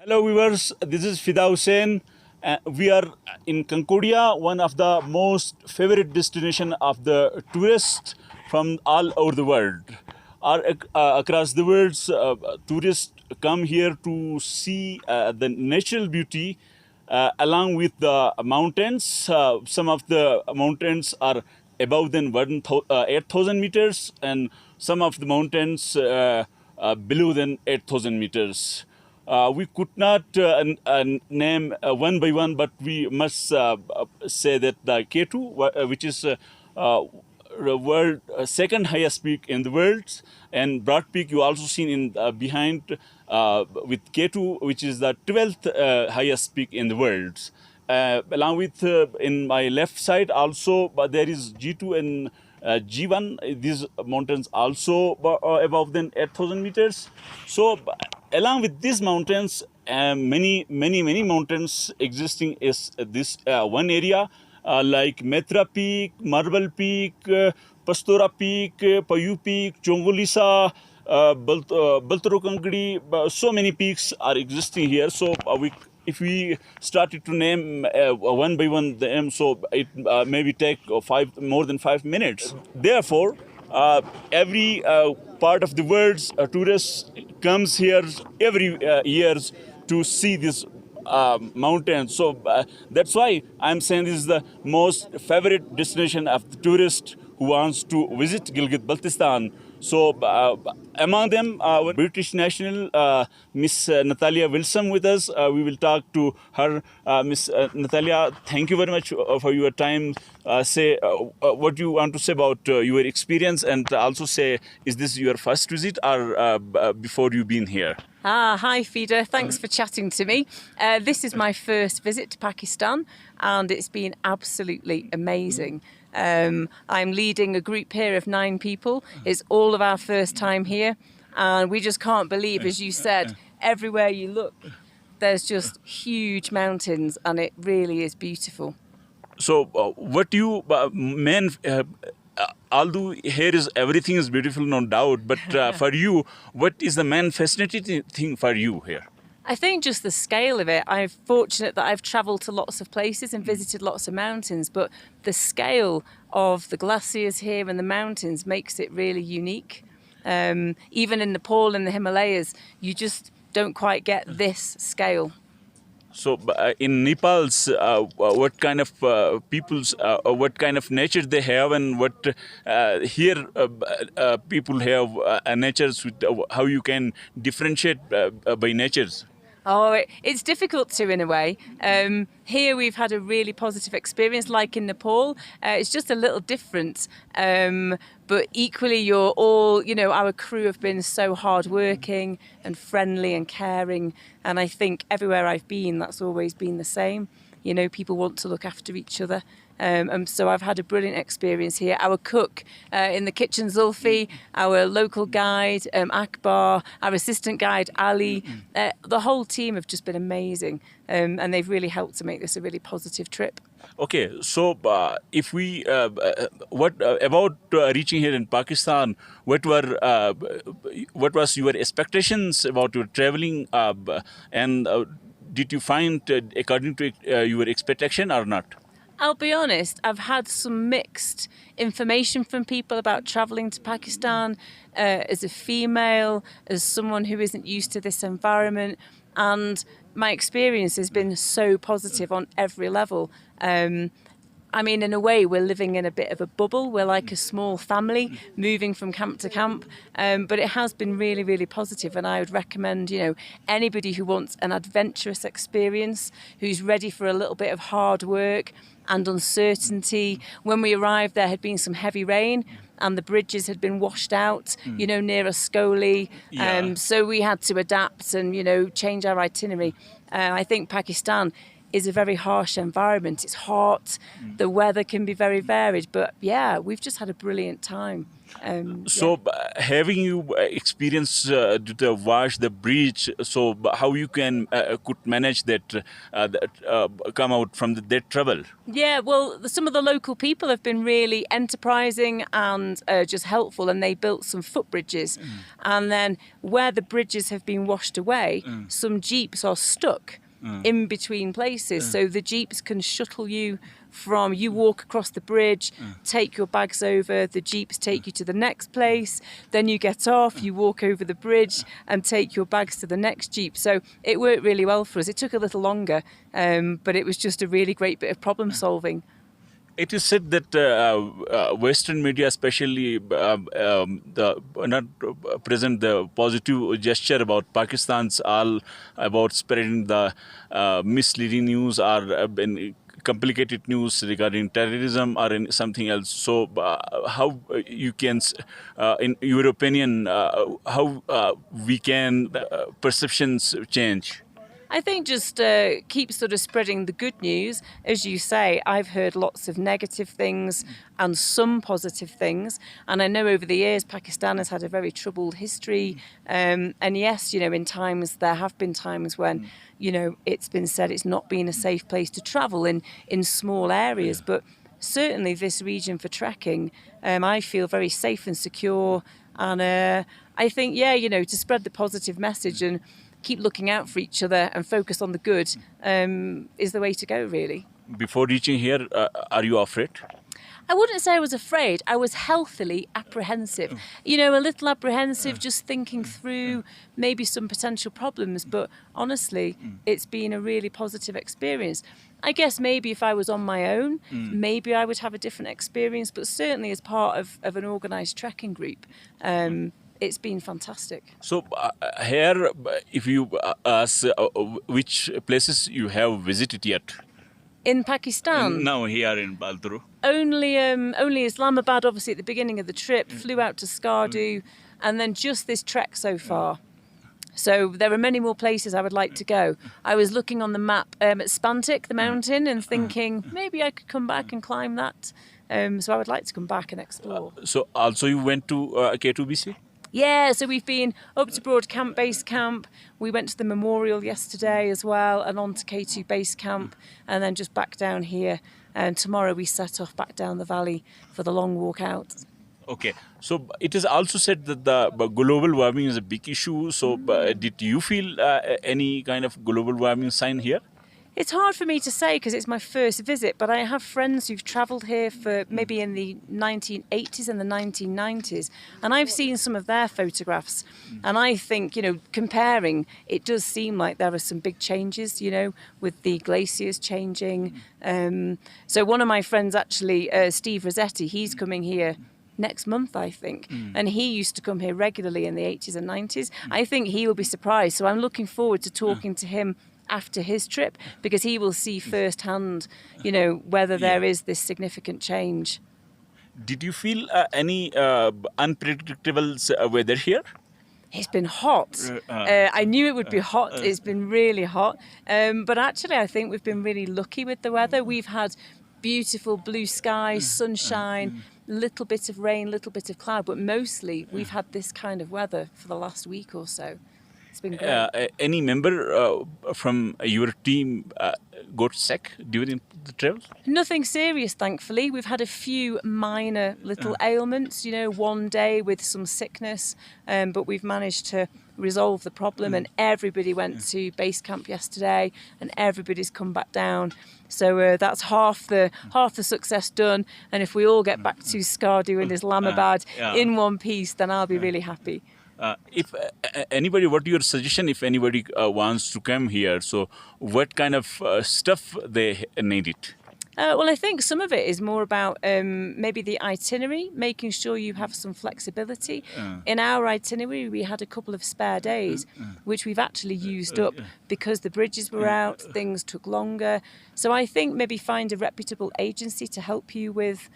Hello viewers, this is Fida Hussain. We are in Concordia, one of the most favorite destination of the tourists from all over the world. Across the world, tourists come here to see the natural beauty along with the mountains. Some of the mountains are above than 8,000 meters and some of the mountains below than 8,000 meters. We could not name one by one, but we must say that the K2, which is the world second highest peak in the world, and Broad Peak you also seen in behind with K2, which is the 12th highest peak in the world. Along with in my left side also, but there is G2 and G1. These mountains also above than 8,000 meters. So along with these mountains, many mountains existing is this one area like Metra Peak, Marble Peak, Pastora Peak, Payu Peak, Chongolisa, Baltoro Glacier. So many peaks are existing here. So if we started to name one by one them, so it maybe take more than 5 minutes. Therefore, every part of the world, tourists comes here every years to see this mountain. So that's why I'm saying this is the most favorite destination of the tourist who wants to visit Gilgit-Baltistan. So among them, British national Miss Natalia Wilson with us. We will talk to her. Miss Natalia, thank you very much for your time. Say what you want to say about your experience, and also say, is this your first visit or before you been here? Hi Fida, thanks for chatting to me. This is my first visit to Pakistan and it's been absolutely amazing. I'm leading a group here of 9 people. It's all of our first time here and we just can't believe, as you said, everywhere you look, there's just huge mountains and it really is beautiful. So what you although here is everything is beautiful, no doubt, but for you, what is the main fascinating thing for you here? I think just the scale of it. I'm fortunate that I've travelled to lots of places and visited lots of mountains, but the scale of the glaciers here and the mountains makes it really unique. Even in Nepal and the Himalayas, you just don't quite get this scale. So in Nepal's, what kind of peoples, what kind of nature they have, and what here people have natures with how you can differentiate by natures? Oh, it's difficult to, in a way. Here we've had a really positive experience, like in Nepal. It's just a little different. But equally, you're all, our crew have been so hardworking and friendly and caring. And I think everywhere I've been, that's always been the same. People want to look after each other. So I've had a brilliant experience here. Our cook in the kitchen, Zulfi, our local guide, Akbar, our assistant guide, Ali, the whole team have just been amazing. And they've really helped to make this a really positive trip. Okay, so if we, what about reaching here in Pakistan? What was your expectations about your traveling, and did you find according to your expectation or not? I'll be honest, I've had some mixed information from people about travelling to Pakistan as a female, as someone who isn't used to this environment, and my experience has been so positive on every level. In a way, we're living in a bit of a bubble. We're like a small family moving from camp to camp. But it has been really, really positive. And I would recommend, anybody who wants an adventurous experience, who's ready for a little bit of hard work and uncertainty. When we arrived, there had been some heavy rain and the bridges had been washed out, near Ascoli. So we had to adapt and, change our itinerary. I think Pakistan is a very harsh environment. It's hot, the weather can be very varied, but yeah, we've just had a brilliant time. So, having you experience to wash the bridge, so how you can could manage that come out from that trouble? Yeah, well, some of the local people have been really enterprising and just helpful, and they built some footbridges. And then where the bridges have been washed away, some jeeps are stuck in between places. So the jeeps can shuttle you from, you walk across the bridge, take your bags over, the jeeps take you to the next place, then you get off, you walk over the bridge and take your bags to the next jeep. So it worked really well for us. It took a little longer, but it was just a really great bit of problem solving. It is said that Western media, especially, not present the positive gesture about Pakistan's all about spreading the misleading news or complicated news regarding terrorism or something else. So, how you can, in your opinion, how we can perceptions change? I think just keep sort of spreading the good news. As you say, I've heard lots of negative things and some positive things. And I know over the years, Pakistan has had a very troubled history. And yes, in times, there have been times when, it's been said it's not been a safe place to travel in small areas. But certainly this region for trekking, I feel very safe and secure. And I think, to spread the positive message and keep looking out for each other and focus on the good is the way to go, really. Before reaching here, are you afraid? I wouldn't say I was afraid. I was healthily apprehensive. A little apprehensive, just thinking through maybe some potential problems. But honestly, it's been a really positive experience. I guess maybe if I was on my own, maybe I would have a different experience. But certainly as part of an organised trekking group, it's been fantastic. So here, if you ask which places you have visited yet? In Pakistan? Now here in Baltoro. Only Islamabad, obviously at the beginning of the trip, flew out to Skardu, and then just this trek so far. So there are many more places I would like to go. I was looking on the map at Spantik, the mountain, and thinking maybe I could come back and climb that. So I would like to come back and explore. So also you went to K2BC? Yeah, so we've been up to Broad Camp Base Camp. We went to the memorial yesterday as well, and on to K2 Base Camp, and then just back down here. And tomorrow we set off back down the valley for the long walk out. Okay, so it is also said that the global warming is a big issue. So did you feel any kind of global warming sign here? It's hard for me to say because it's my first visit, but I have friends who've travelled here for maybe in the 1980s and the 1990s, and I've seen some of their photographs, and I think, comparing, it does seem like there are some big changes, with the glaciers changing. So one of my friends, actually, Steve Rossetti, he's coming here next month, I think, and he used to come here regularly in the 80s and 90s. I think he will be surprised, so I'm looking forward to talking to him after his trip, because he will see firsthand, whether there is this significant change. Did you feel any unpredictable weather here? It's been hot. I knew it would be hot. It's been really hot. But actually, I think we've been really lucky with the weather. We've had beautiful blue skies, sunshine, little bit of rain, little bit of cloud, but mostly we've had this kind of weather for the last week or so. It's been great. Any member from your team got sick during the travel? Nothing serious, thankfully. We've had a few minor little ailments, one day with some sickness, but we've managed to resolve the problem, and everybody went to base camp yesterday and everybody's come back down. So that's half the success done, and if we all get back to Skardu and Islamabad in one piece, then I'll be really happy. If anybody, what your suggestion if anybody wants to come here? So what kind of stuff they need it? Well, I think some of it is more about maybe the itinerary, making sure you have some flexibility. In our itinerary, we had a couple of spare days, which we've actually used up because the bridges were out, things took longer. So I think maybe find a reputable agency to help you with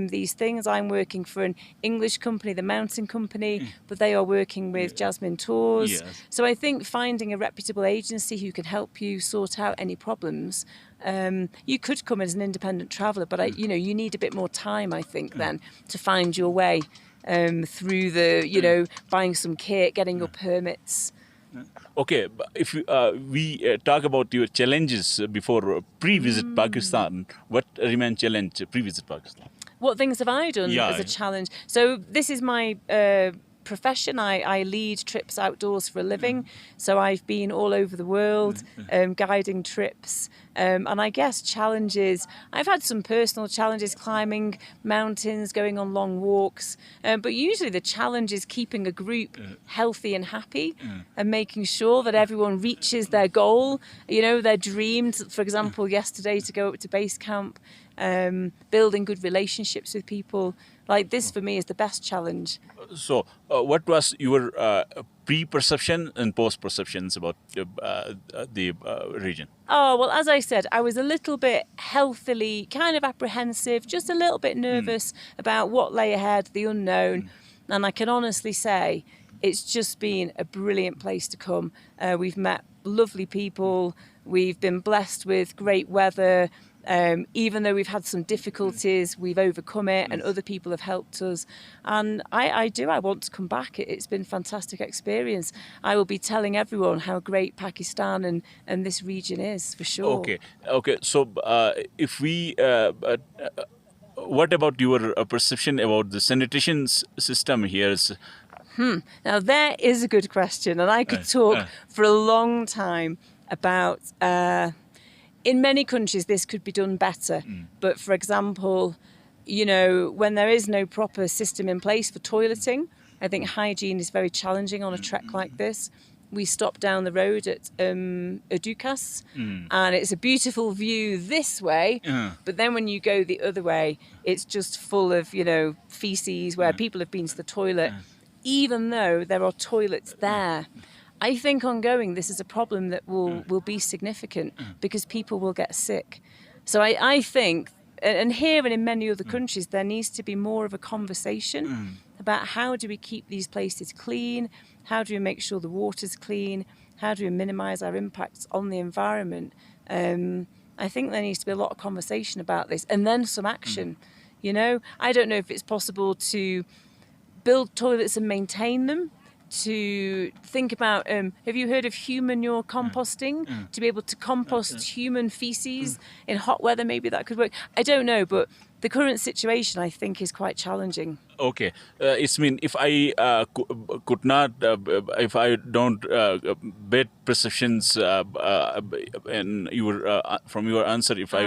these things. I'm working for an English company, the Mountain Company, but they are working with Jasmine Tours. Yes. So I think finding a reputable agency who can help you sort out any problems. You could come as an independent traveller, but you need a bit more time, I think, then to find your way through buying some kit, getting your permits. Okay, if we talk about your challenges before pre-visit Pakistan, what remain challenge pre-visit Pakistan? What things have I done Yeah. as a challenge? So this is my profession. I lead trips outdoors for a living. So I've been all over the world guiding trips. And I guess challenges, I've had some personal challenges, climbing mountains, going on long walks. But usually the challenge is keeping a group healthy and happy and making sure that everyone reaches their goal, their dreams. For example, yesterday to go up to base camp, building good relationships with people. Like this for me is the best challenge. So, what was your pre-perception and post-perceptions about the region? Oh, well, as I said, I was a little bit healthily kind of apprehensive, just a little bit nervous about what lay ahead, the unknown. And I can honestly say it's just been a brilliant place to come. We've met lovely people. We've been blessed with great weather. Even though we've had some difficulties, we've overcome it and other people have helped us. And I want to come back. It's been a fantastic experience. I will be telling everyone how great Pakistan and this region is, for sure. Okay. So, if we, what about your perception about the sanitation system here? Now, there is a good question, and I could talk for a long time about... in many countries, this could be done better. But for example, when there is no proper system in place for toileting, I think hygiene is very challenging on a trek like this. We stopped down the road at Adukas, and it's a beautiful view this way. But then when you go the other way, it's just full of, feces where people have been to the toilet, even though there are toilets there. I think ongoing, this is a problem that will be significant because people will get sick. So I think, and here and in many other countries, there needs to be more of a conversation about how do we keep these places clean, how do we make sure the water's clean, how do we minimise our impacts on the environment. I think there needs to be a lot of conversation about this and then some action. I don't know if it's possible to build toilets and maintain them, to think about, have you heard of human manure composting? To be able to compost human feces in hot weather, maybe that could work. I don't know, but the current situation, I think, is quite challenging. Okay, it's mean if I could not, if I don't bet perceptions and from your answer, if I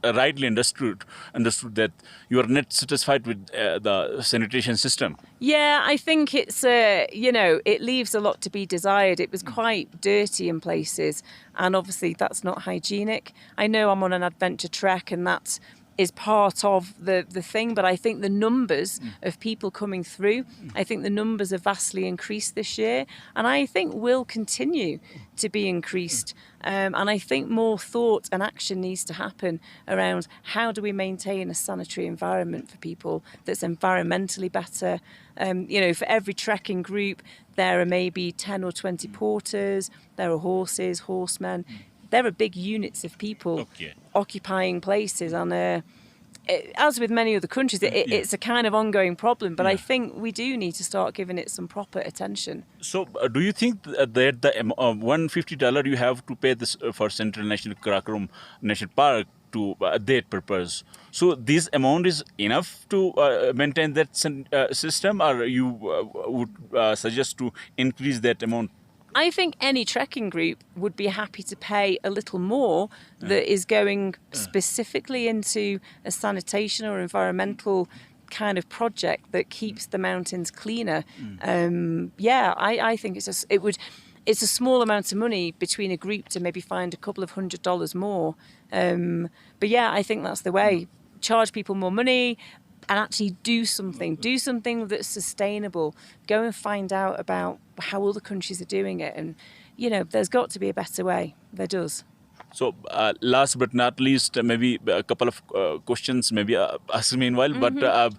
rightly understood that you are not satisfied with the sanitation system. Yeah, I think it's it leaves a lot to be desired. It was quite dirty in places, and obviously that's not hygienic. I know I'm on an adventure trek, and that is part of the thing, but I think the numbers of people coming through, I think the numbers have vastly increased this year, and I think will continue to be increased. And I think more thought and action needs to happen around how do we maintain a sanitary environment for people that's environmentally better. For every trekking group, there are maybe 10 or 20 porters, there are horses, horsemen. There are big units of people occupying places, and as with many other countries, it's a kind of ongoing problem. But I think we do need to start giving it some proper attention. So, do you think that the $150 you have to pay this for Central National Karakoram National Park to that purpose? So, this amount is enough to maintain that system, or you would suggest to increase that amount? I think any trekking group would be happy to pay a little more that is going specifically into a sanitation or environmental kind of project that keeps the mountains cleaner. I think it would. it's a small amount of money between a group to maybe find a couple of $100 more. But yeah, I think that's the way. Charge people more money and actually do something that's sustainable. Go and find out about how other countries are doing it. And, there's got to be a better way. There does. So last but not least, maybe a couple of questions, maybe ask meanwhile. But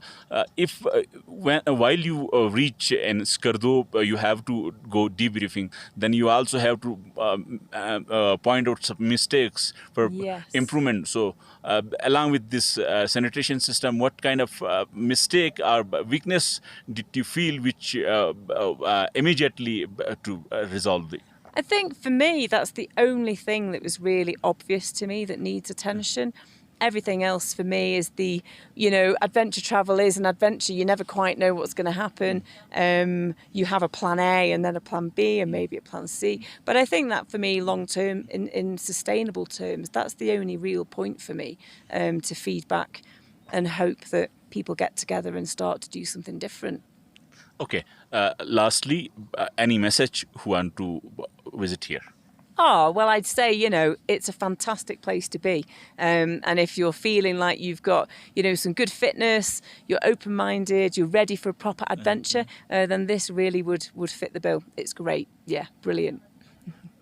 if while you reach in Skardu, you have to go debriefing, then you also have to point out some mistakes for Yes. improvement. So along with this sanitation system, what kind of mistake or weakness did you feel which immediately to resolve it? I think for me, that's the only thing that was really obvious to me that needs attention. Everything else for me is adventure travel is an adventure. You never quite know what's going to happen. You have a plan A and then a plan B and maybe a plan C. But I think that for me, long term, in sustainable terms, that's the only real point for me, to feed back and hope that people get together and start to do something different. Okay. Lastly, any message who want to visit here? Oh, well, I'd say, it's a fantastic place to be. And if you're feeling like you've got, some good fitness, you're open-minded, you're ready for a proper adventure, then this really would fit the bill. It's great. Yeah, brilliant.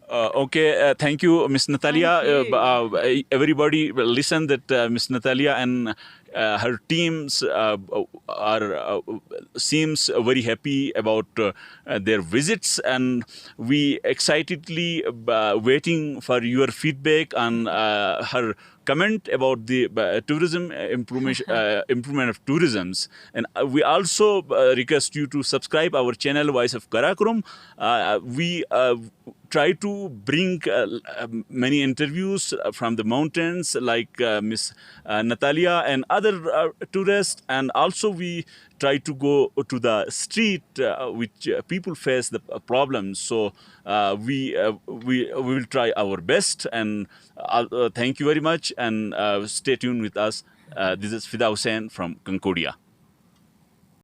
Okay, thank you, Miss Natalia. Thank you. Everybody will listen that Miss Natalia and her teams seems very happy about their visits, and we excitedly waiting for your feedback on her comment about the tourism improvement of tourisms. And we also request you to subscribe our channel Voice of Karakoram. We try to bring many interviews from the mountains like Miss Natalia and other tourists, and also we try to go to the street which people face the problems. So we will try our best, and thank you very much, and stay tuned with us. This is Fida Hussain from Concordia.